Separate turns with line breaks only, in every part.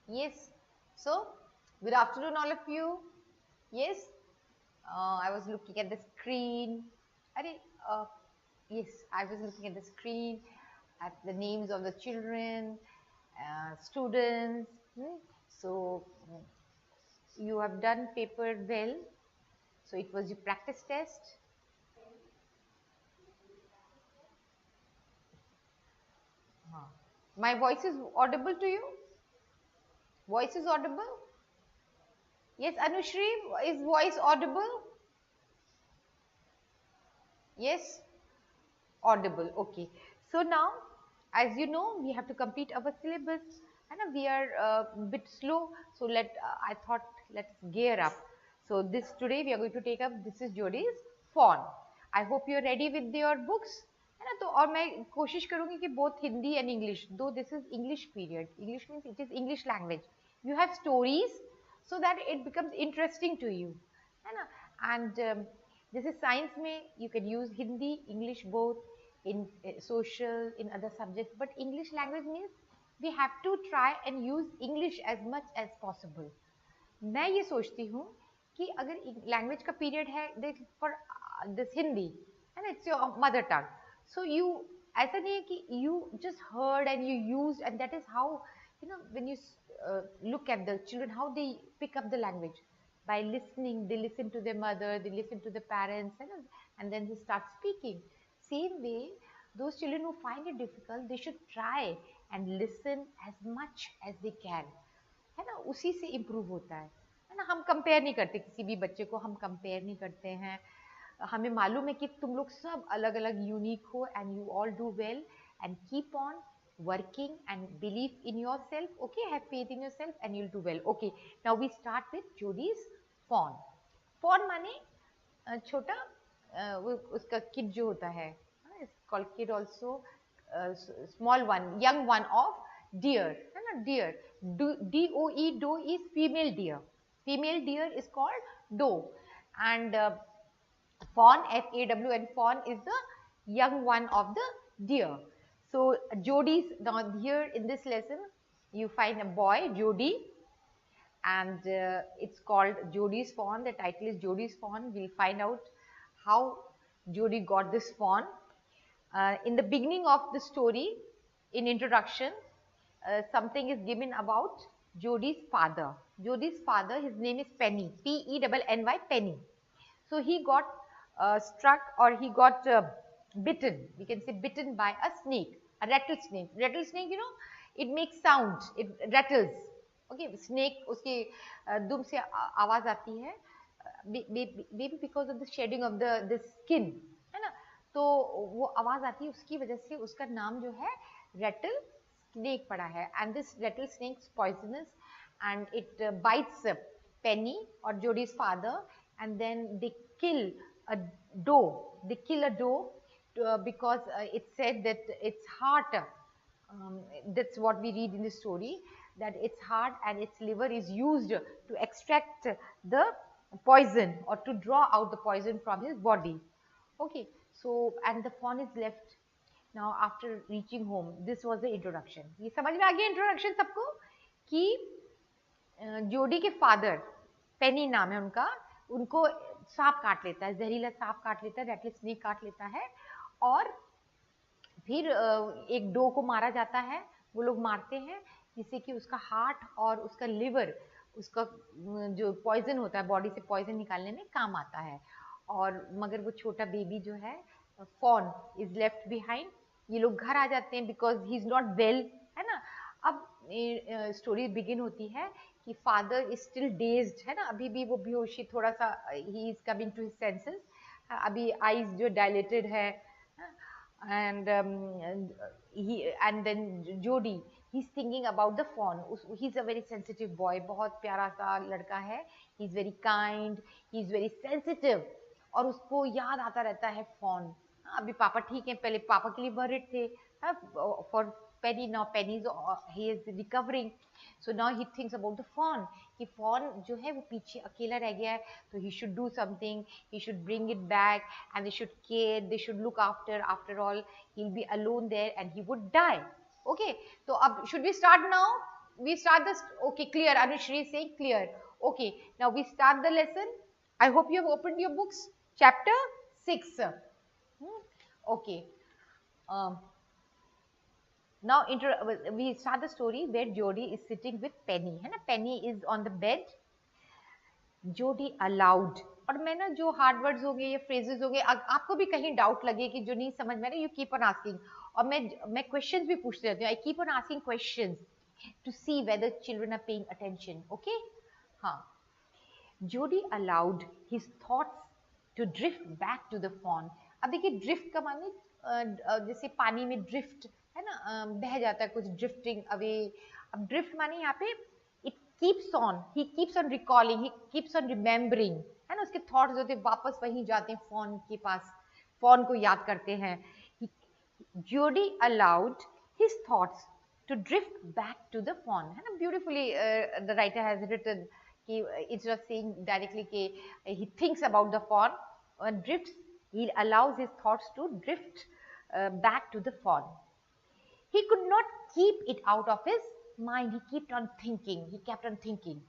Yes. So, good afternoon, all of you. Yes. I was looking at the screen. Uh, yes, I was looking at the screen at the names of the children, students. So, you have done paper well. So, it was your practice test. My voice is audible to you? Voice is audible? Yes, Anushri, is voice audible? Yes, audible. Okay. So now, as you know, we have to complete our syllabus, and we are a bit slow. So I thought let's gear up. So this today we are going to take up. This is Jody's Fawn. I hope you are ready with your books. है ना, तो और मैं कोशिश करूंगी कि both Hindi and English, though this is English period, English means it is English language, you have stories so that it becomes interesting to you, है ना, and this is science में you can use Hindi, English both in social, in other subjects, but English language means we have to try and use English as much as possible. मैं ये सोचती हूँ कि अगर language का period है for this Hindi and it's your mother tongue, so you ऐसा नहीं है कि you just heard and you used and that is how you know when you look at the children how they pick up the language by listening. They listen to their mother, they listen to the parents, and then they start speaking. Same way, those children who find it difficult, they should try and listen as much as they can, है ना, उसी से improve होता है ना. हम compare नहीं करते किसी भी बच्चे को, हम कंपेयर नहीं करते हैं. हमें मालूम है कि तुम लोग सब अलग अलग यूनिक हो and you all do well and keep on working and believe in yourself. Okay, have faith in yourself and you'll do well. Okay, now we start with Jody's Fawn. Fawn माने छोटा, वो उसका kid जो होता है, it's called kid also, small one, young one of deer, है ना, deer. D-O-E, doe is female deer. Female deer is called doe, and fawn, F-A-W, and fawn is the young one of the deer. So Jody's, now here in this lesson you find a boy, Jody, and it's called Jody's Fawn. The title is Jody's Fawn. We'll find out how Jody got this fawn. In the beginning of the story, in introduction, something is given about Jody's father. Jody's father, his name is Penny, P-E-N-N-Y, Penny. So he got struck, or he got bitten, we can say bitten by a snake, a rattlesnake. Rattlesnake, you know, it makes sound, it rattles. Okay, snake, उसके दुम से आवाज आती है, maybe because of the shedding of the skin, है ना, तो वो आवाज आती है, उसकी वजह से उसका नाम जो है rattle snake पड़ा है. And this rattlesnake is poisonous and it bites Penny or Jody's father, and then they kill a doe. They kill a doe because it said that its heart, that's what we read in the story, that its heart and its liver is used to extract the poison or to draw out the poison from his body. Okay, so and the fawn is left now after reaching home. This was the introduction. ये समझ में आ गया introduction सबको कि जोडी के father, पेनी नाम है उनका, उनको सांप काट लेता है, जहरीला सांप काट लेता है, रेटल स्नेक काट लेता है, और फिर एक डो को मारा जाता है. वो लोग मारते हैं जिससे कि उसका हार्ट और उसका लिवर, उसका जो पॉइजन होता है, बॉडी से पॉइजन निकालने में काम आता है. और मगर वो छोटा बेबी जो है फॉन इज लेफ्ट बिहाइंड. ये लोग घर आ जाते हैं because he is not well, है ना. अब स्टोरी बिगिन होती है कि फादर इज स्टिल डेज्ड, है ना, अभी भी वो बेहोशी, थोड़ा सा he is coming to his senses, अभी आईज जो डायलेटेड है, and then Jody, he's thinking about the fawn. He's a very sensitive boy, बहुत प्यारा सा लड़का है, he's very kind, he's very sensitive, और उसको याद आता रहता है fawn. अभी पापा ठीक है, पहले पापा के लिए worried थे for Penny. Now Penny he is recovering, so now he thinks about the fawn कि fawn जो है वो पीछे अकेला रह गया है, तो he should do something, he should bring it back and they should care, they should look after all he'll be alone there and he would die. Okay, so अब should we start now? we start this. Okay, clear. Anushri is saying clear. Okay, now we start the lesson. I hope you have opened your books. Chapter 6. Okay. Um, now we start the story where Jody is sitting with Penny. है ना? Penny is on the bed. Jody allowed. और मैं ना जो hard words हो गए ये phrases हो गए आपको भी कहीं डाउट लगे कि जो नहीं समझ में आ रहा यू कीप ऑन आस्किंग और मैं क्वेश्चंस भी पूछते रहती हूँ I keep on asking questions to see whether children are paying attention okay हाँ Jody allowed his thoughts to drift back to the fawn. अब देखिए ड्रिफ्ट का माने जैसे पानी में ड्रिफ्ट है ना बह जाता है कुछ ड्रिफ्टिंग अवे अब ड्रिफ्ट माने यहाँ पे it keeps on he keeps on recalling he keeps on remembering है ना उसके थॉट्स होते वापस वहीं जाते हैं फॉन के पास फॉन को याद करते हैं Jody allowed his thoughts to drift back to the fawn है ना beautifully the writer has written कि instead of saying directly कि he thinks about the fawn drifts he allows his thoughts to drift back to the fawn he could not keep it out of his mind he kept on thinking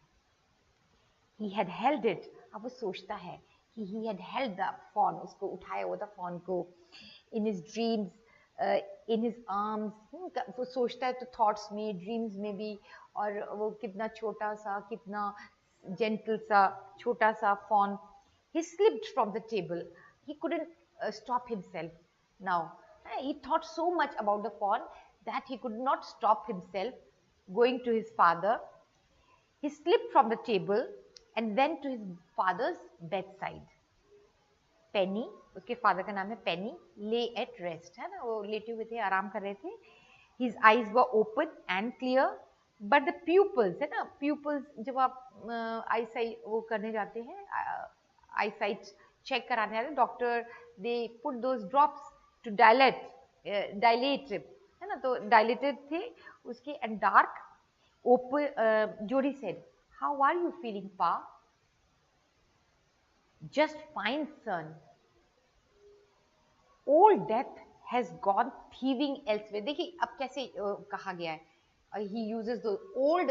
he had held it अब वो सोचता है कि he had held the fawn उसको उठाया हुआ था fawn को in his dreams in his arms वो सोचता है तो thoughts में dreams में भी और वो कितना छोटा सा कितना gentle sa chota sa fawn he slipped from the table he couldn't stop himself now he thought so much about the fawn that he could not stop himself going to his father he slipped from the table and went to his father's bedside Penny उसके father का नाम है Penny lay at rest है ना वो लेटे हुए थे आराम कर रहे थे his eyes were open and clear but the people's है ना प्यूपल्स जब आप आई साइट वो करने जाते हैं आई साइट चेक कराने जाते हैं doctor they put those drops to dilate है ना तो डायलेटेड थे उसके and dark open Jody said how are you feeling Pa just fine son old death has gone thieving elsewhere देखिए अब कैसे कहा गया है he uses the old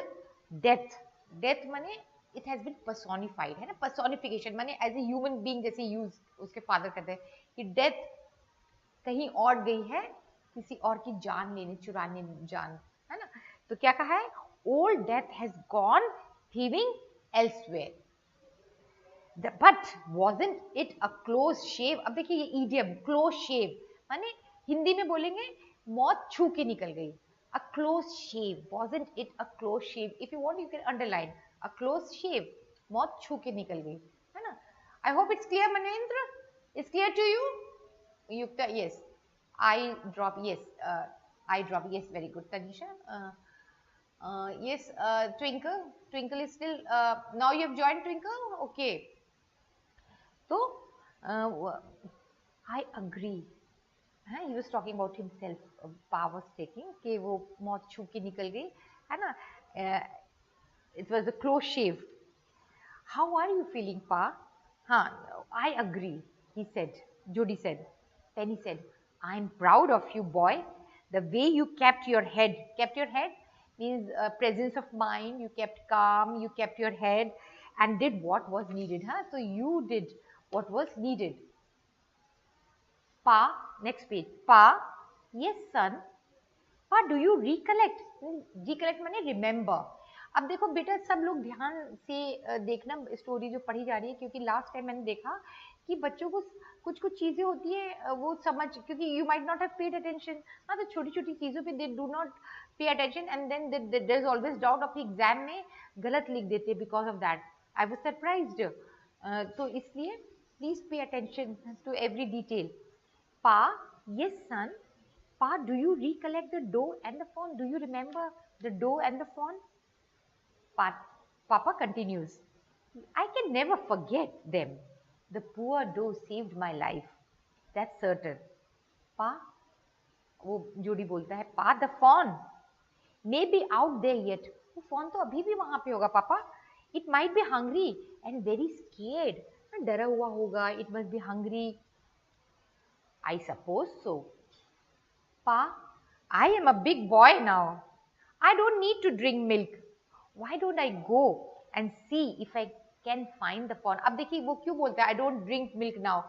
death माने it has been personified है ना personification माने as a human being जैसे use उसके father कहते हैं कि death कहीं और गई है किसी और की जान लेने चुराने जान है ना तो क्या कहा है old death has gone thieving elsewhere but wasn't it a close shave अब देखिए ये idiom close shave माने हिंदी में बोलेंगे मौत छू के निकल गई a close shave wasn't it a close shave if you want you can underline a close shave मौत छू के निकल गई है ना I hope it's clear Manendra it's clear to you Yukta yes I drop yes I drop yes very good Tanisha yes Twinkle is still now you have joined Twinkle okay so I agree he was talking about himself Pa was taking कि वो मौत छू के निकल गई है ना it was a close shave how are you feeling Pa हाँ I agree he said Jody said Penny said I'm proud of you boy the way you kept your head means presence of mind you kept calm you kept your head and did what was needed huh? So you did what was needed Pa next page Pa yes son Pa do you recollect माने remember अब देखो बेटा सब लोग ध्यान से देखना story जो पढ़ी जा रही है क्योंकि लास्ट टाइम मैंने देखा कि बच्चों को कुछ चीजें होती है वो समझ क्योंकि you might not have paid attention हाँ तो छोटी छोटी चीजों पे they do not pay attention and then there is always doubt of exam में गलत लिख देते because of that I was surprised तो इसलिए please pay attention to every detail Pa yes son Pa do you recollect the doe and the fawn do you remember the doe and the fawn Papa continues I can never forget them the poor doe saved my life that's certain Pa वो जोडी बोलता है Pa the fawn may be out there yet वो fawn तो अभी भी वहां पे होगा पापा it might be hungry and very scared डरा हुआ होगा it must be hungry I suppose so Pa I am a big boy now I don't need to drink milk. Why don't I go and see if I can find the fawn? अब देखिए वो क्यों बोलता है I don't drink milk now.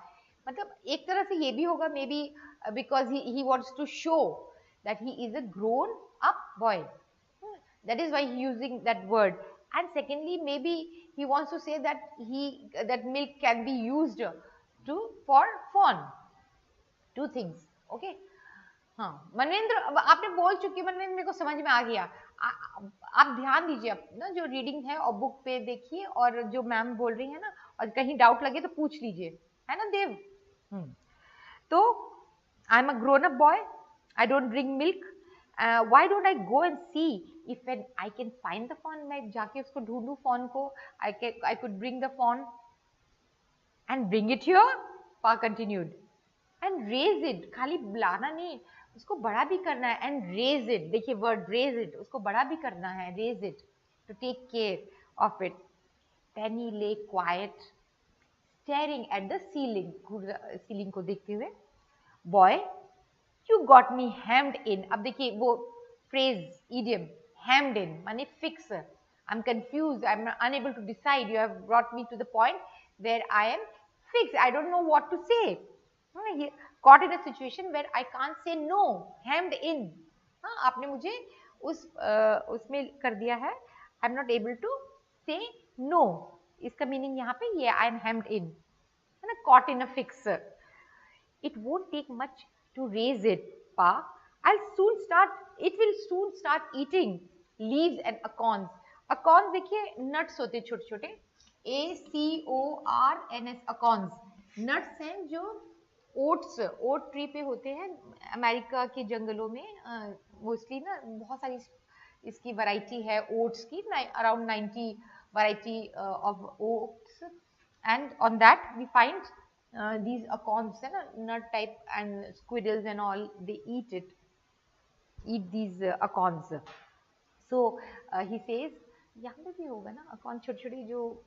मतलब एक तरह से ये भी होगा maybe because he wants to show that he is a grown up boy. That is why he using that word. And secondly, maybe he wants to say that that milk can be used for fawn. Two things. Okay. हाँ मनवेंद्र, अब आपने बोल चुकी, मनवेंद्र मेरे को समझ में आ गया। आप ध्यान दीजिए ना, जो रीडिंग है और बुक पे देखिए, और जो मैम बोल रही है ना, और कहीं डाउट लगे तो पूछ लीजिए, है ना देव। तो I am a grown up boy, I don't drink milk, why don't I go and see if I can find the fawn, मैं जाके उसको ढूंढूं फॉन को, I could bring the fawn and bring it here. Pa continued and raise it, खाली बुलाना नहीं, उसको बड़ा भी करना है। एंड रेज इट, देखिए वर्ड रेज इट, उसको बड़ा भी करना है, raise it, to take care of it. Penny lay quite staring at the ceiling, ceiling को देखते हुए। Boy you got me hemmed in, अब देखिए वो फ्रेज इडियम हेम्ड इन माने fix, I am confuse, I am unable to decide, you have brought me to the point where I am fix, I don't know what to say. Caught in a situation where I can't say no, hemmed in. हाँ, आपने मुझे उसमें कर दिया है, I am not able to say no. इसका meaning यहाँ पे ये I am hemmed in, है ना, caught in a fix. It won't take much to raise it, Pa. It will soon start eating leaves and acorns. Acorns देखिए nuts होते हैं छोटे छोटे, ACORNS, acorns. Nuts हैं जो ओट्स, ओट ट्री पे होते हैं अमेरिका के जंगलों में, मोस्टली ना बहुत सारी इसकी वैरायटी है ओट्स की, around 90 variety of oats, and on that we find these acorns, है ना, nut type, and squirrels and all, they eat these acorns. So he says, यहाँ पे भी होगा ना अकॉर्न, छोटे छोटे जो,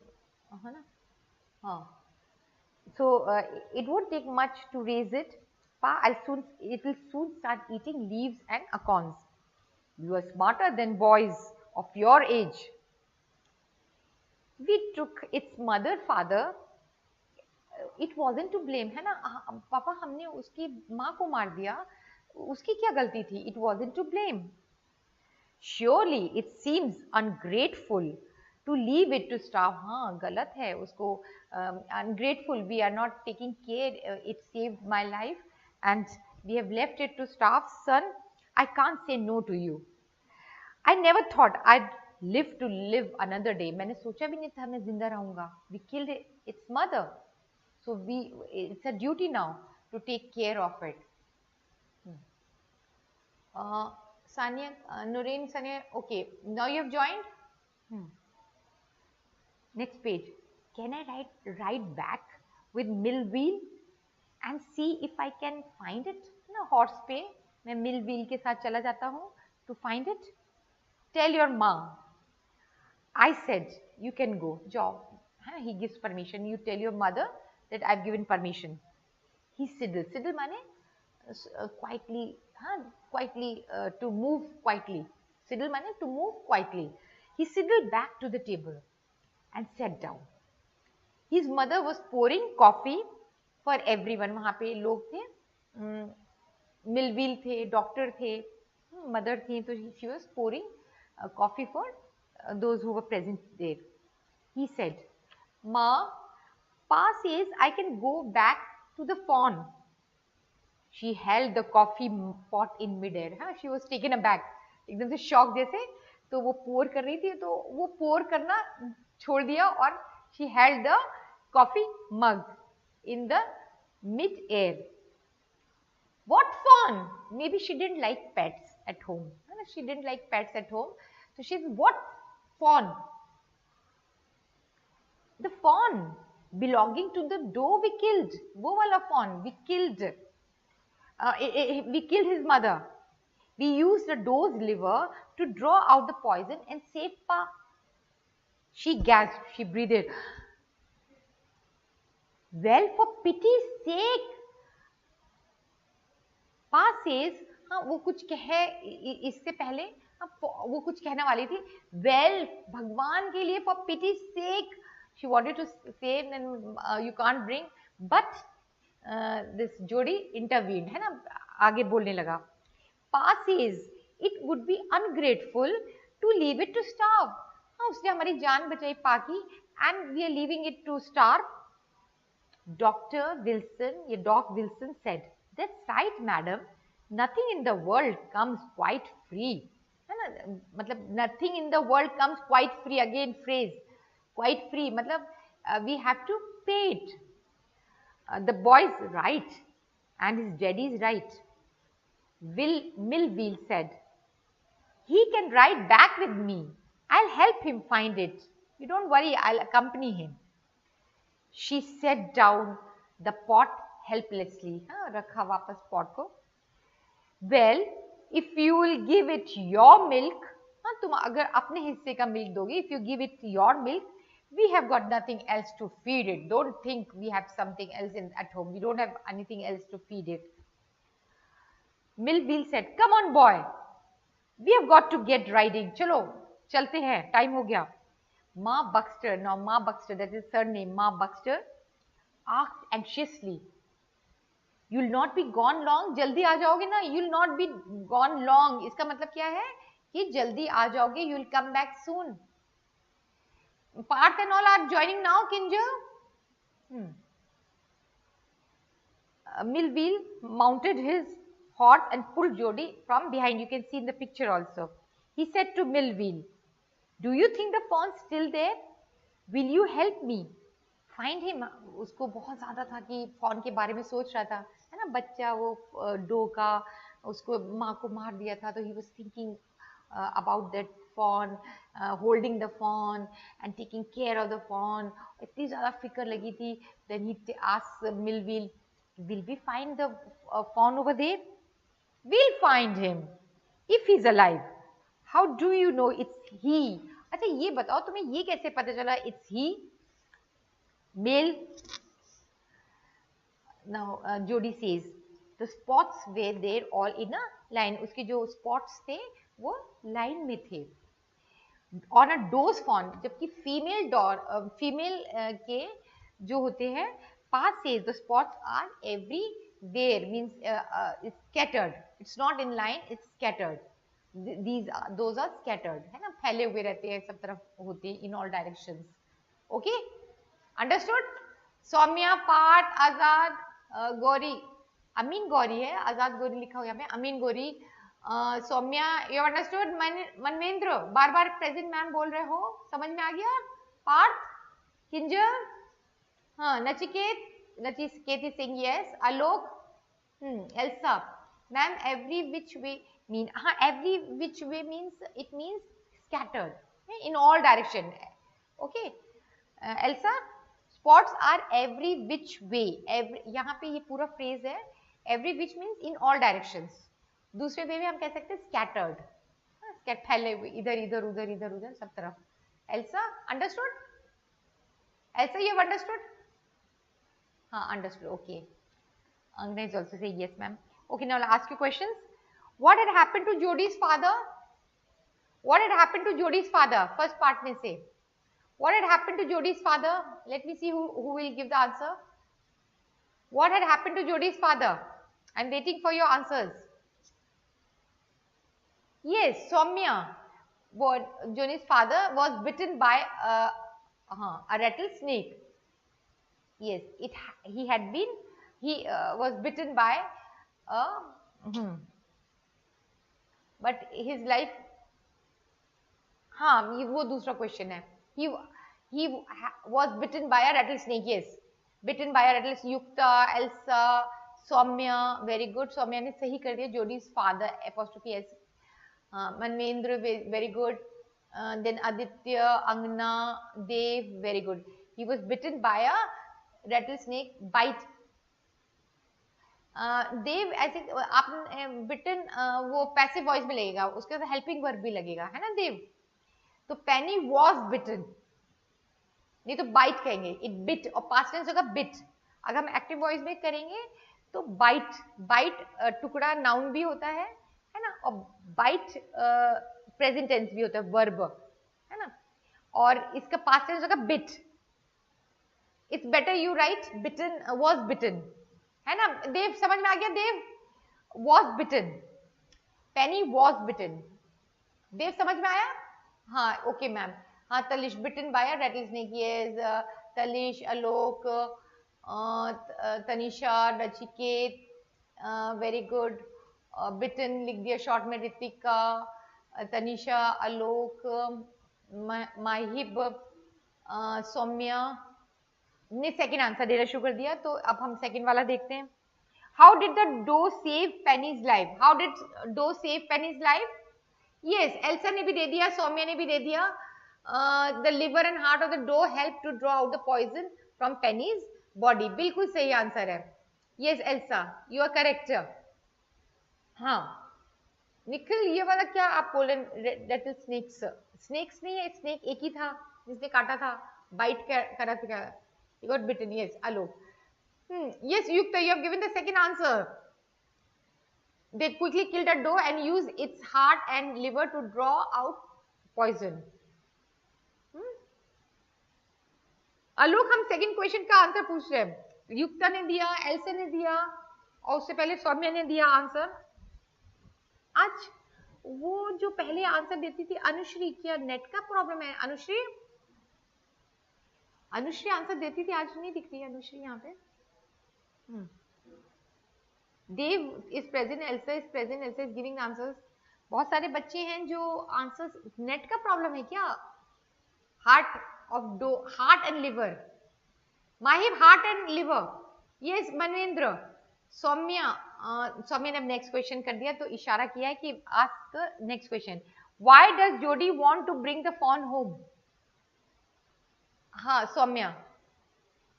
है ना, हाँ। So it won't take much to raise it, Pa. It will soon start eating leaves and acorns. You are smarter than boys of your age. We took its mother, father. It wasn't to blame, है ना, पापा हमने उसकी माँ को मार दिया, उसकी क्या गलती थी? It wasn't to blame. Surely it seems ungrateful to leave it to starve. हाँ गलत है उसको, ungrateful, we are not taking care, it saved my life and we have left it to starve. Son, I can't say no to you. I never thought I'd live to live another day. मैंने सोचा भी नहीं था मैं जिंदा रहूंगा. We killed its mother, so it's a duty now to take care of it. Sania, Noreen, Sania, okay, now you have joined. Next page. Can I ride back with mill wheel and see if I can find it? ना horse पे मैं mill wheel के साथ चला जाता हूँ to find it. Tell your mom. I said you can go. जाओ. He gives permission. You tell your mother that I've given permission. He sidled. Sidle माने quietly. Quietly to move quietly. Sidle माने to move quietly. He sidled back to the table and sat down. His mother was pouring coffee for everyone. वहाँ पे लोग थे, मिल wheel थे, doctor थे, mother थी, तो she was pouring coffee for those who were present there. He said, "Ma, Pa says I can go back to the fawn." She held the coffee pot in midair. हाँ, she was taken aback. एकदम से shock जैसे, तो वो पोर कर रही थी, तो वो पोर करना छोड़ दिया और she held the coffee mug in the mid-air. What fawn? Maybe she didn't like pets at home. She didn't like pets at home. So she said, what fawn? The fawn belonging to the doe we killed. वो वाला fawn we killed. We killed his mother. We used the doe's liver to draw out the poison and save Pa. She gasped, she breathed. Well, for pity's sake. Pa says हाँ वो कुछ कहे इससे पहले, हाँ, वो कुछ कहने वाली थी, वेल भगवान के लिए, for pity sake she wanted to say you can't bring, but this Jody intervene, है ना, आगे बोलने लगा. Pa says it would be ungrateful to leave it to starve. हाँ उसने हमारी जान बचाई पाकी, and we are leaving it to starve. Doctor Wilson, ये Doc Wilson said, that's right madam, nothing in the world comes quite free. है ना, मतलब nothing in the world comes quite free, again phrase, quite free मतलब we have to पे it. The boy is right and his daddy is right. Millville said, he can ride back with me. I'll help him find it. You don't worry, I'll accompany him. She set down the pot helplessly. रखा वापस pot को. Well, if you will give it your milk, तुम अगर अपने हिस्से का milk दोगे, if you give it your milk, we have got nothing else to feed it. Don't think we have something else at home. We don't have anything else to feed it. Millville said, come on boy, we have got to get riding. चलो चलते हैं, time हो गया. Ma Buxter, now Ma Buxter, that is her name, Ma Buxter, asked anxiously, you'll not be gone long? जल्दी आ जाओगे ना? You'll not be gone long. इसका मतलब क्या है कि जल्दी आ जाओगे, you'll come back soon. Parth and all are joining now, Kinja. Millville mounted his horse and pulled Jody from behind. You can see in the picture also. He said to Millville, do you think the fawn's still there? Will you help me find him? उसको बहुत ज़्यादा था कि fawn के बारे में सोच रहा था, है ना, बच्चा वो डो का उसको माँ को मार दिया था, तो he was thinking about that fawn, holding the fawn and taking care of the fawn. इतनी ज़्यादा फिक्र लगी थी. Then he asked Millville, will we find the fawn over there? We'll find him if he's alive. How do you know it's he? अच्छा ये बताओ तुम्हें ये कैसे पता चला it's he? Male. Now Jody says the spots were there all in a line. उसके जो spots थे वो line में थे. On a doe's fawn, जबकि female के जो होते हैं, Pa says the spots are everywhere, means it's scattered. It's not in line, it's scattered. Those are scattered, है ना, फैले हुए रहते हैं, सब तरफ होते हैं, in all directions. Okay, understood? Saumya, Partha, आजाद, गौरी, अमीन गौरी है, आजाद गौरी लिखा हुआ यहाँ पे, अमीन गौरी, सौम्या, you understood? मनवेंद्र, बार बार प्रेजेंट मैम बोल रहे हो, समझ में आ गया? पार्थ, किंजर, हाँ, Nachiket is saying yes. Alok, Elsa, ma'am, every which way mean, every which way means, it means scattered, in all direction. Okay, Elsa, spots are every which way. यहाँ पे ये पूरा phrase है, every which means in all directions. दूसरे वे में हम कह सकते हैं scattered, फैले हुए, इधर इधर उधर इधर उधर सब तरफ. Elsa, understood? Elsa, you have understood? Understood. Okay. Angna is also saying yes, ma'am. Okay, now I'll ask you questions. What had happened to Jody's father? What had happened to Jody's father? First part mein se. What had happened to Jody's father? Let me see who will give the answer. What had happened to Jody's father? I'm waiting for your answers. Yes, Soumya. Jody's father was bitten by a rattlesnake. Yes, he was bitten by but his life, ये वो दूसरा question है. He was bitten by a rattlesnake. Yes, bitten by a rattlesnake. Yukta, Elsa, Soumya, very good. Soumya ने सही कर दिया. Jody's father, apostrophe S. Manvendra, very good. Then Aditya, Angna, Dev, very good. He was bitten by a rattlesnake bite. देव ऐसे आप बिटन वो passive voice में लगेगा, उसके साथ हेल्पिंग वर्ब भी लगेगा, है ना देव. तो पेनी वॉज बिटन, नहीं तो बाइट कहेंगे, इट बिट, और पास्ट टेंस होगा बिट. अगर हम एक्टिव वॉइस में करेंगे तो बाइट, बाइट टुकड़ा नाउन भी होता है ना, और बाइट प्रेजेंट टेंस भी होता है, वर्ब है ना, और इसका पास्ट टेंस होगा bit. It's better you write bitten, was bitten, है ना देव, समझ में आ गया देव? वॉज बिटन, पेनी वॉज बिटन. देव समझ में आया? हाँ ओके मैम. हाँ तलिश बिटन by a Ratle snake. Yes तलिश, Alok, Tanisha, Nachiket, very good. बिटन लिख दिया शॉर्ट में ऋतिका, तनिषा, आलोक, माहिब, सौम्या ने सेकंड आंसर देना शुरू कर दिया. तो अब हम सेकंड वाला देखते हैं. How did the doe save Penny's life? How did doe save Penny's life? Yes, Elsa ने भी दे दिया, सौम्या ने भी दे दिया. The liver and heart of the doe help to draw out the poison from Penny's body. बिल्कुल सही आंसर है. Yes Elsa, you are correct. हाँ निखिल, ये वाला क्या आप बोल रहे? That is snacks. स्नेक्स नहीं है, स्नेक एक ही था जिसने काटा था, बाइट करा था. You got bitten. Yes, Alok. Yes, Yukta, you have given the second answer. They quickly killed a doe and used its heart and liver to draw out poison. Alok, हम second question का answer पूछ रहे हैं. युक्ता ने दिया, else ने दिया, और उससे पहले सौम्या ने दिया आंसर. आज वो जो पहले आंसर देती थी अनुश्री, क्या नेट का प्रॉब्लम है? अनुश्री, अनुश्री आंसर देती थी, आज नहीं दिख रही है अनुश्री यहाँ पे. Dev is present, Elsa is present, Elsa is giving answers. बहुत सारे बच्चे हैं जो आंसर्स, नेट का प्रॉब्लम है क्या? Heart of doe, heart and liver. Mahib, heart and liver. Yes Manvendra. Saumya, Saumya ने नेक्स्ट क्वेश्चन कर दिया, तो इशारा किया है कि ask next question. Why does Jody want to bring the fawn home? हाँ सौम्या,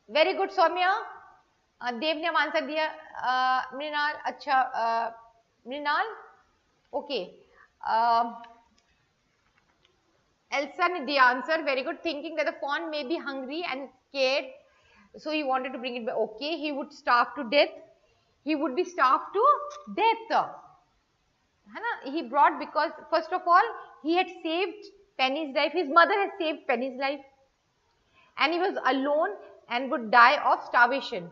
वेरी गुड सौम्या. देव ने आंसर दिया. मृणाल, अच्छा मृणाल, ओके. एल्सा ने दिया answer, very good. Thinking that the fawn may be hungry and scared, so he wanted to bring it back. Okay, he would starve to death. He would be starved to death, है ना. He brought, because first of all he had saved Penny's life. His mother had saved Penny's life, and he was alone and would die of starvation.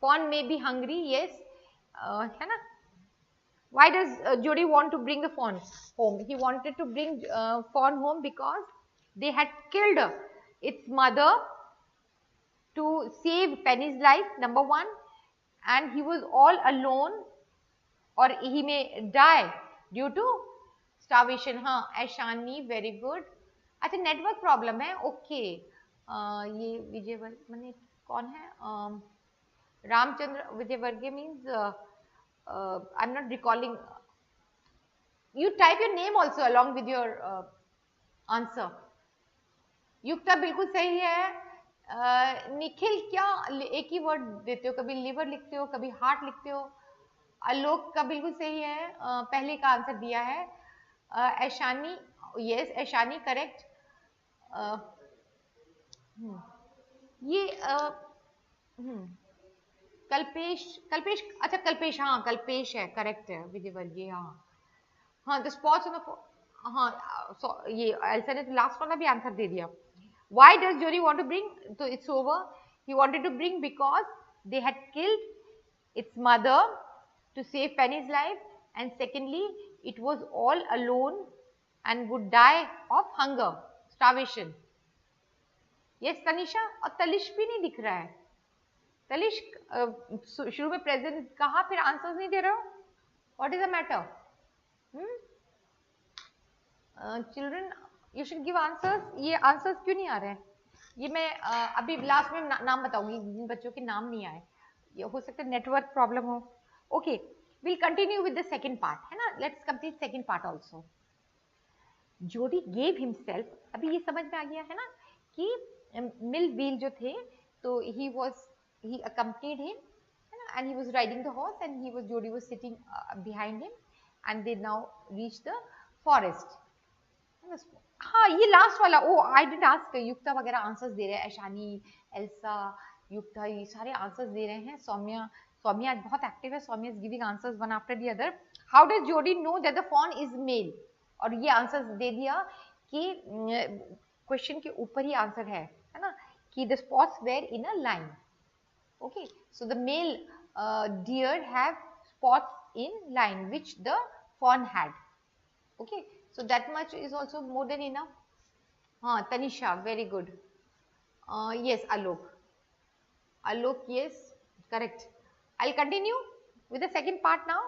Fawn may be hungry, yes, है ना. Why does Jody want to bring the fawn home? He wanted to bring fawn home because they had killed its mother to save Penny's life, number one, and he was all alone, or he may die due to starvation. हाँ Aishani, very good. अच्छा network problem है, okay. ये विजय वर्गे कौन है? Ramchandra Vijayvargiya means I am not recalling. You type your name also along with your answer. Yukta बिल्कुल सही है. निखिल क्या एक ही वर्ड देते हो, कभी लिवर लिखते हो, कभी हार्ट लिखते हो. आलोक का बिल्कुल सही है, पहले का आंसर दिया है. ऐशानी, यस ऐशानी करेक्ट. ये कल्पेश, कल्पेश, अच्छा कल्पेश, हाँ कल्पेश है, करेक्ट है. विजयवर्गीय, हाँ हाँ. द स्पॉट्स ऑन द, हाँ ये एल्सा ने तो लास्ट वाला भी आंसर दे दिया. Why does Jody want to bring? So it's over. He wanted to bring because they had killed its mother to save Penny's life, and secondly, it was all alone and would die of hunger, starvation. Yes, Tanisha. और तलिश भी नहीं दिख रहा है. तलिश शुरू में present कहा, फिर आंसर्स नहीं दे रहे हो. What is the matter? Children, you should give answers. ये आंसर्स क्यों नहीं आ रहे हैं? ये मैं अभी लास्ट में नाम बताऊंगी जिन बच्चों के नाम नहीं आए. ये हो सकता है नेटवर्क प्रॉब्लम हो. Okay, will continue with the second part, है ना. Let's complete second part also. जोडी गेव हिमसेल्फ, अभी ये समझ में आ गया है ना कि मिल व्हील जो थे, तो ही accompanied him, है ना, and he was riding the horse, and Jody was sitting behind him, and they now reached the forest. हाँ ये लास्ट वाला, ओ आई डिड आस्क. युक्ता वगैरह आंसर्स दे रहे हैं, ऐशानी, एल्सा, युक्ता, ये सारे आंसर्स दे रहे हैं. सौम्या, Soumya आज बहुत एक्टिव है. Soumya is giving answers one after the other. How does Jody know that the fawn is male? और ये आंसर दे दिया कि क्वेश्चन के ऊपर ही आंसर है ना, कि the spots were in a line. Okay, so the male deer have spots in line which the fawn had. Okay, so that much is also more than enough. Tanisha, very good. Yes, Alok, yes, correct. I'll continue with the second part now.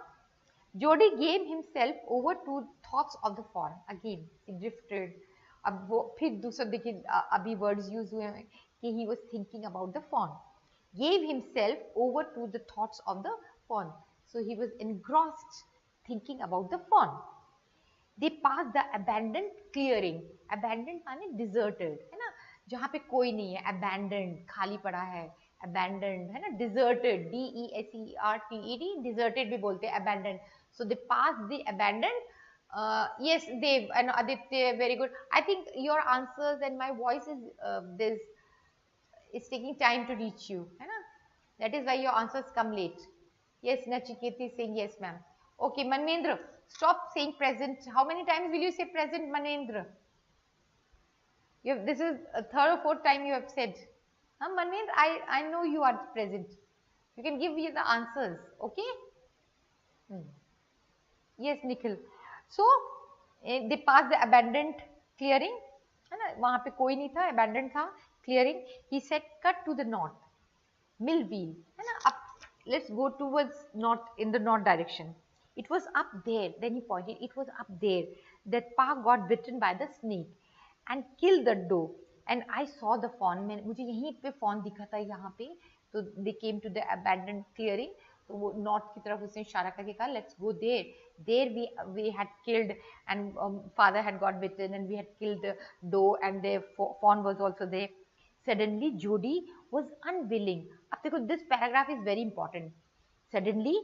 Jody gave himself over to thoughts of the fawn. Again, he drifted. अब वो फिर दूसरा देखिए अभी words use हुए हैं कि he was thinking about the fawn. Gave himself over to the thoughts of the fawn. So he was engrossed thinking about the fawn. They passed the abandoned clearing. Abandoned माने deserted, है ना, जहाँ पे कोई नहीं है. Abandoned खाली पड़ा है. Abandoned है ना, deserted, D-E-S-E-R-T-E-D, deserted भी बोलते हैं abandoned. So they passed the abandoned. Yes, Dev and Aditya, very good. I think your answers and my voice is taking time to reach you, है ना? That is why your answers come late. Yes, Nachiketi is saying yes, ma'am. Okay, Manendra, stop saying present. How many times will you say present, Manendra? This is a third or fourth time you have said. Manendra, I know you are present. You can give me the answers, okay? Yes, Nikhil. So, they passed the abandoned clearing. है ना, वहाँ पे कोई नहीं था, abandoned था, clearing. He said, cut to the north. Mill wheel. है ना, up. Let's go towards north, in the north direction. It was up there. Then he pointed. It was up there that Pa got bitten by the snake and killed the doe. And I saw the fawn. मुझे यहीं पे fawn दिखा था यहाँ पे. So they came to the abandoned clearing. तो वो north की तरफ उसने इशारा करके कहा, let's go there. There we had killed and father had got bitten and we had killed the doe and the fawn was also there. Suddenly Jody was unwilling. अब देखो, this paragraph is very important. Suddenly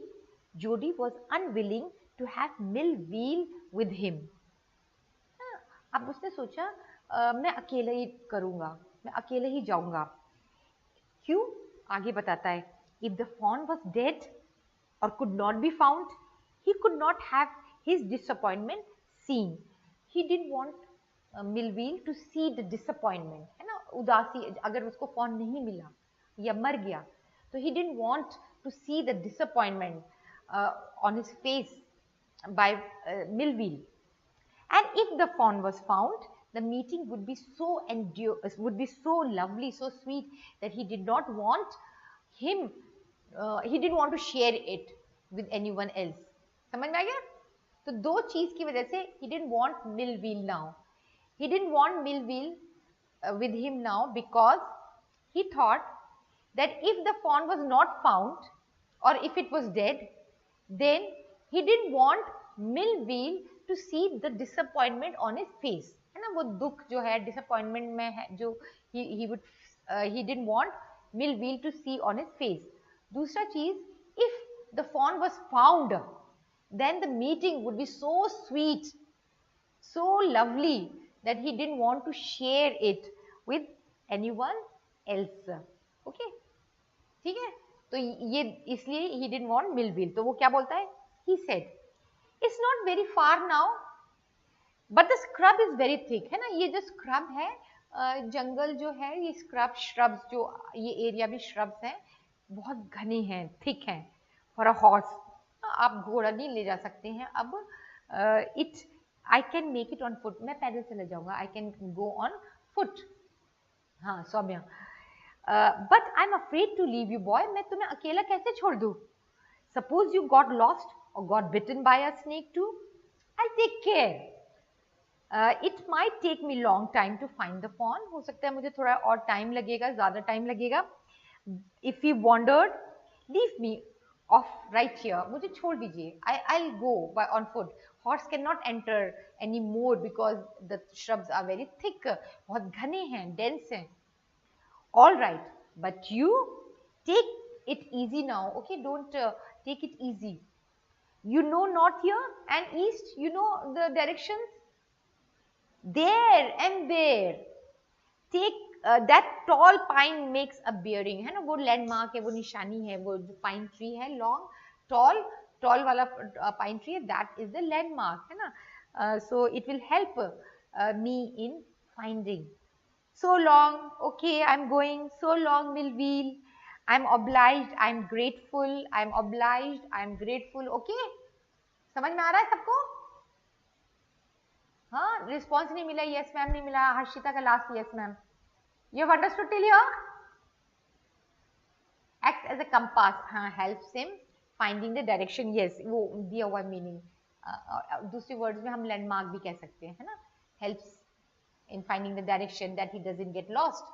Jody was unwilling to have mill wheel with him. अब उसने सोचा मैं अकेला ही करूँगा, मैं अकेले ही जाऊँगा. क्यों? आगे बताता है. If the fawn was dead or could not be found, he could not have his disappointment seen. He didn't want Millville to see the disappointment. है ना, उदासी, अगर उसको fawn नहीं मिला या मर गया, तो he didn't want to see the disappointment on his face by Millville. And if the fawn was found, the meeting would be so lovely, so sweet that he did not want he didn't want to share it with anyone else. समझ में आ गया? तो दो चीज की वजह से he didn't want Millville now. He didn't want Millville with him now because he thought that if the fawn was not found or if it was dead, then he didn't want Millville to see the disappointment on his face. है ना, वो दुख जो है disappointment में है, जो he didn't want Millville to see on his face. दूसरा चीज, if the fawn was found, then the meeting would be so sweet, so lovely that he didn't want to share it with anyone else. Okay, ठीक है? तो ये इसलिए he didn't want Millville. तो वो क्या बोलता है? He said, it's not very far now, but the scrub is very thick. है ना, ये जो scrub है, जंगल जो है, ये shrubs जो ये एरिया भी shrubs हैं, बहुत घने हैं, थिक हैं. फॉर अ हॉर्स, आप घोड़ा नहीं ले जा सकते हैं. अब I can make it on foot. मैं पैदल चले जाऊंगा. I can go on foot. हाँ Saumya, but I am afraid to leave you boy. मैं तुम्हें अकेला कैसे छोड़ दूँ? सपोज यू गॉट लॉस्ट और got bitten by a snake too. I take care. It might take me long time to find the fawn. हो सकता है मुझे थोड़ा और टाइम लगेगा, ज़्यादा टाइम लगेगा. If he wandered, leave me off right here. मुझे छोड़ दीजिए. I'll go on foot. Horse cannot enter anymore because the shrubs are very thick. बहुत घने हैं, dense हैं. All right, but you take it easy now. Okay, don't take it easy. You know north here and east. You know the directions. There and there. Take that tall pine makes a bearing, है ना, वो landmark है, वो निशानी है, वो जो pine tree है, long, tall वाला pine tree है, that is the landmark, है ना. So it will help me in finding. So long, okay, I'm going. So long, Millville. I'm obliged. I'm grateful. I'm obliged. I'm grateful. Okay, समझ में आ रहा है सबको? हाँ, रिस्पॉन्स नहीं मिला, यस मैम नहीं मिला, हर्षिता का last yes ma'am. You have understood till here? Acts as a compass, हाँ, helps him finding the direction. Yes, वो दिया हुआ मीनिंग. दूसरे वर्ड्स में हम लैंडमार्क भी कह सकते हैं, है ना? Helps in finding the direction that he doesn't get lost.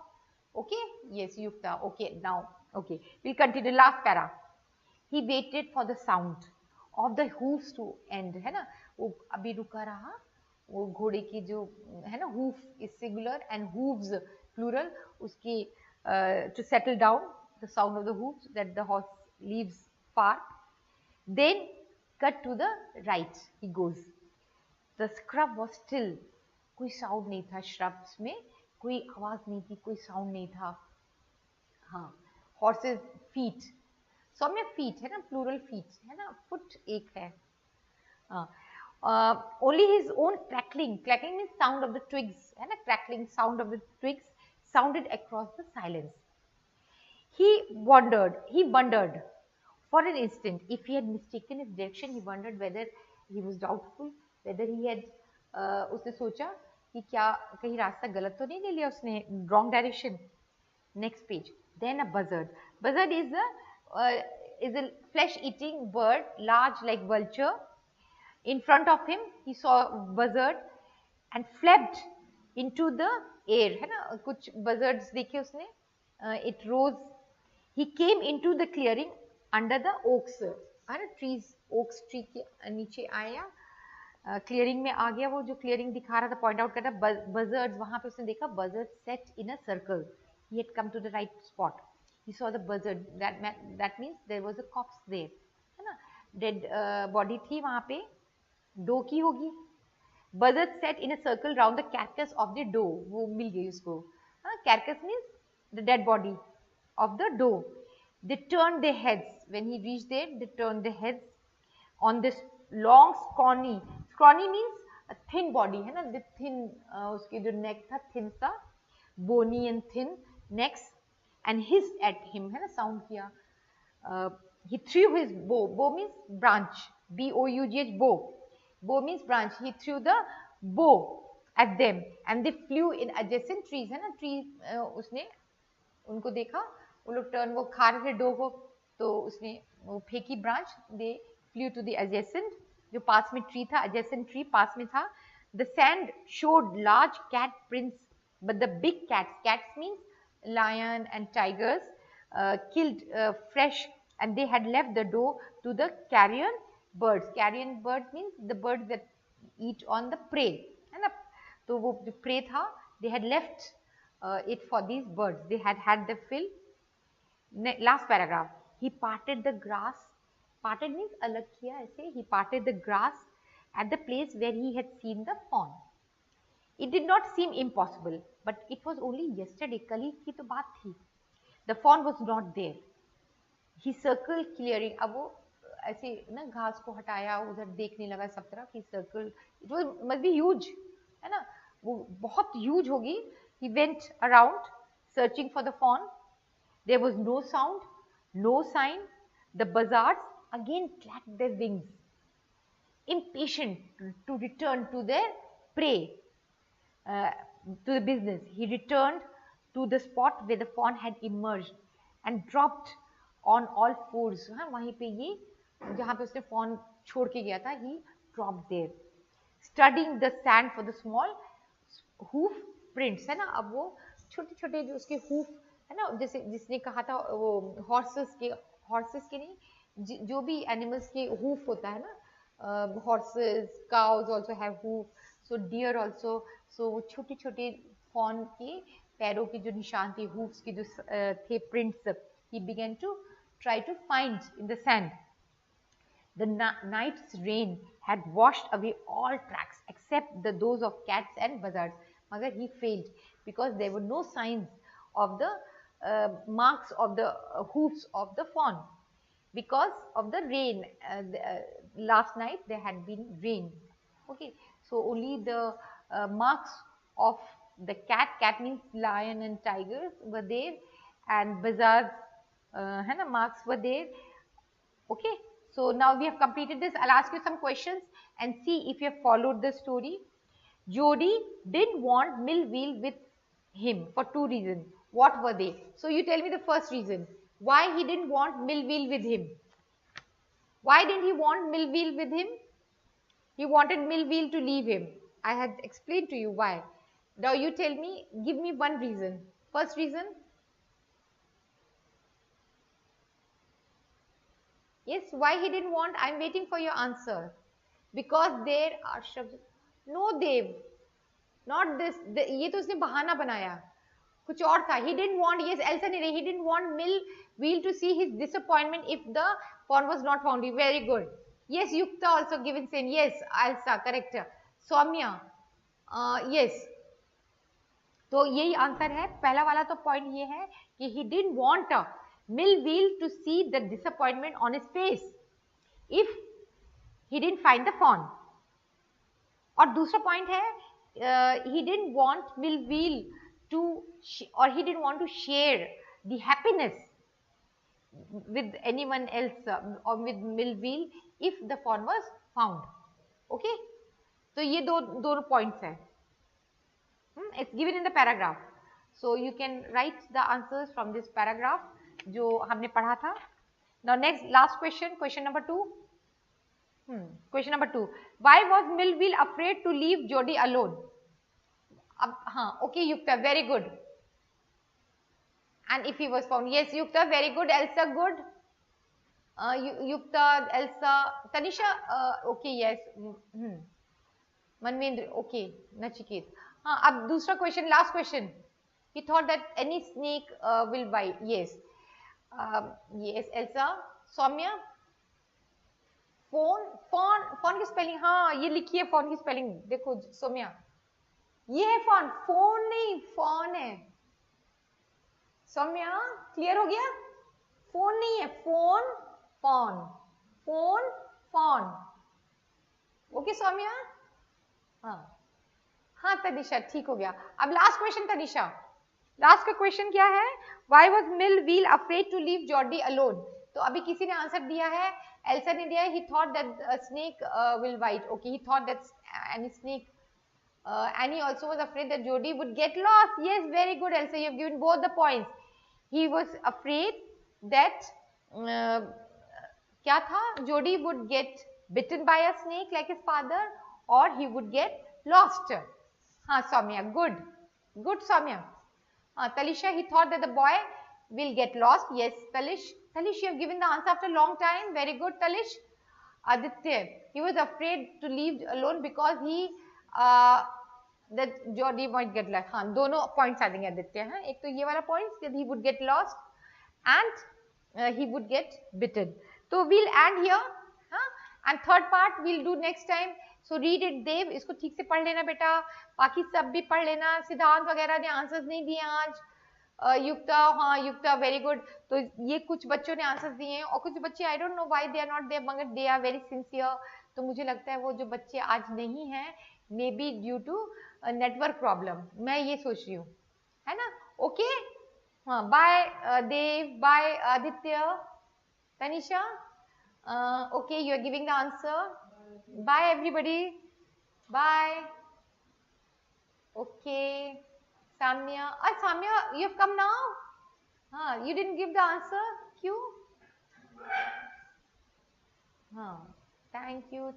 Okay? Yes, Yukta. Okay, now, okay. We'll continue. Last para. He waited for the sound of the hooves to end, है ना? वो अभी रुका रहा, वो घोड़े की जो है ना, hoof is singular and hooves plural, उसकी to settle down, the sound of the hooves that the horse leaves far. Then cut to the right, he goes. The scrub was still. कोई साउंड नहीं था shrubs में, कोई आवाज नहीं थी, कोई साउंड नहीं था. हाँ, हॉर्सेस फीट, सौम्य फीट है ना, प्लूरल फीट है ना, फुट एक है. Only his own crackling, crackling means sound of the twigs, है ना, crackling sound of the twigs sounded across the silence. He wondered for an instant if he had mistaken his direction. He wondered whether he was doubtful, whether he had उसने सोचा कि क्या कहीं रास्ता गलत तो नहीं ले लिया उसने, wrong direction. Next page. Then a buzzard. Buzzard is a flesh-eating bird, large like vulture. In front of him, he saw a buzzard and flapped into the air. है ना, कुछ buzzards देखे उसने. It rose. He came into the clearing under the oaks. है ना, trees, oaks tree के नीचे आया. क्लियरिंग में आ गया, वो जो क्लियरिंग दिखा रहा था, पॉइंट आउट कर रहा, बजर्ड्स, वहां पे उसने देखा buzzard set in a circle. He had come to the right spot. He saw the buzzard, that means there was a corpse there, है ना, डेड बॉडी थी वहां पे, डो की होगी. Buzzards set in a circle round the carcass of the doe, वो मिल गई उसको. Carcass means the dead body of the doe. They turn their heads, when he reached there they turn their heads on this long scrawny means a thin body, है ना, the thin, उसके जो neck था thin सा, bony and thin necks, and hissed at him, है ना, sound किया. He threw his bow means branch, B-O-U-G-H, bow means branch. He threw the bow at them and they flew in adjacent trees, है ना, tree, उसने उनको देखा, वो लोग टर्न, वो खा रहे थे डो को, तो उसने वो फेंकी branch. They flew to the adjacent, जो पास में ट्री था, adjacent tree पास में था. The sand showed large cat prints, but the big cats means lion and tigers, killed fresh, and they had left the doe to the carrion birds. Carrion birds means the birds that eat on the prey, है ना, तो वो जो prey था, they had left it for these birds. They had had the fill. Last paragraph. He parted the grass. Parted means अलग किया ऐसे. He parted the grass at the place where he had seen the fawn. It did not seem impossible, but it was only yesterday. कल ही की तो बात थी. The fawn was not there. He circled clearing. अब वो ऐसे ना घास को हटाया, उधर देखने लगा सब तरफ. He circled. It was must be huge, है ना, वो बहुत huge होगी. He went around searching for the fawn. There was no sound, no sign. The buzzards again clapped their wings, impatient to return to their prey, to the business. He returned to the spot where the fawn had emerged and dropped on all fours. हाँ, वहीं पे ये जहाँ पे उसने fawn छोड़ के गया था, he dropped there, studying the sand for the small hoof prints, है ना. अब वो छोटे-छोटे जो उसके hoof, है ना, जैसे जिसने कहा था वो horses के नहीं, जो भी animals के hoof होता है ना, horses, cows also have hoof, so deer also, so वो छोटे-छोटे fawn के पैरों की जो निशान थे, hoofs के जो थे prints, he began to try to find in the sand. The night's rain had washed away all tracks except those of cats and buzzards. मगर he failed because there were no signs of the marks of the hoofs of the fawn because of the rain. Last night there had been rain. Okay, so only the marks of the cat means lion and tigers were there, and bazaars marks were there. Okay, so now we have completed this. I'll ask you some questions and see if you have followed the story. Jody didn't want Millville with him for two reasons. What were they? So you tell me the first reason. Why he didn't want Millville with him? Why didn't he want Millville with him? He wanted Millville to leave him. I had explained to you why. Now you tell me, give me one reason. First reason? Yes, why he didn't want? I'm waiting for your answer. Because there are shabs. No, Dev. Not this. ये तो उसने बहाना बनाया. कुछ और था. He didn't want. Yes, Elsa ने He didn't want Millville to see his disappointment if the fawn was not found. Very good. Yes, Yukta also given same. Yes, Elsa correct. Soumya. Yes. तो यही answer है. पहला वाला तो point ये है कि he didn't want Millville to see the disappointment on his face if he didn't find the fawn. और दूसरा पॉइंट है he didn't want Millville to or he didn't want to share the happiness with anyone else or with Millville if the fawn was found. Okay, तो ये दो points है. It's given in the paragraph, so you can write the answers from this paragraph जो हमने पढ़ा था. Now next last question number 2. Question number 2. Why was Millville afraid to leave Jody alone? अब हाँ, okay Yukta, very good. And if he was found, yes Yukta, very good. Elsa, good. Yukta, Elsa, Tanisha, okay, yes. Manvendra, okay. Nachiket. हाँ, अब दूसरा question, last question. He thought that any snake will bite. Yes. Yes, Elsa. Soumya. Fawn की spelling, हाँ ये लिखी है fawn की spelling. देखो सोम्या, ये है fawn. Fawn नहीं, fawn है. सोम्या क्लियर हो गया? Fawn नहीं है, fawn. Fawn. ओके सोम्या? हाँ तनिषा ठीक हो गया. अब लास्ट क्वेश्चन तनिषा. लास्ट का क्वेश्चन क्या है? Why was Millville afraid to leave Jody alone? तो अभी किसी ने आंसर दिया है. Elsa ने दिया है. He thought that a snake will bite. Okay, he thought that any snake. Annie also was afraid that Jody would get lost. Yes, very good, Elsa. You have given both the points. He was afraid that क्या था? Jody would get bitten by a snake like his father, or he would get lost. हाँ, Soumya, good. Good, Soumya. Talisha, he thought that the boy will get lost. Yes, Talish, you have given the answer after a long time. Very good, Talish. Aditya, he was afraid to leave alone because he that Jody might get lost. हाँ, दोनों points आ जाएंगे आदित्य. हाँ, एक तो ये वाला point that he would get lost and he would get bitten. So we'll end here. हाँ, and third part we'll do next time. So read it, Dev. इसको ठीक से पढ़ लेना बेटा. बाकी सब भी पढ़ लेना. सिद्धांत वगैरह ने आंसर्स नहीं दिए आज. युक्ता, हाँ युक्ता, वेरी गुड. तो ये कुछ बच्चों ने आंसर्स दिए हैं और कुछ बच्चे I don't know why they are not there, मगर दे आर वेरी सिंसियर. तो मुझे लगता है वो जो बच्चे आज नहीं हैं maybe due to network problem. मैं ये सोच रही हूँ, है ना? ओके, हाँ, bye Dev, bye Aditya, Tanisha. Okay, you are giving the answer. Bye everybody. Bye. Okay. Samya. Samya, you have come now? You didn't give the answer? Q? Thank you.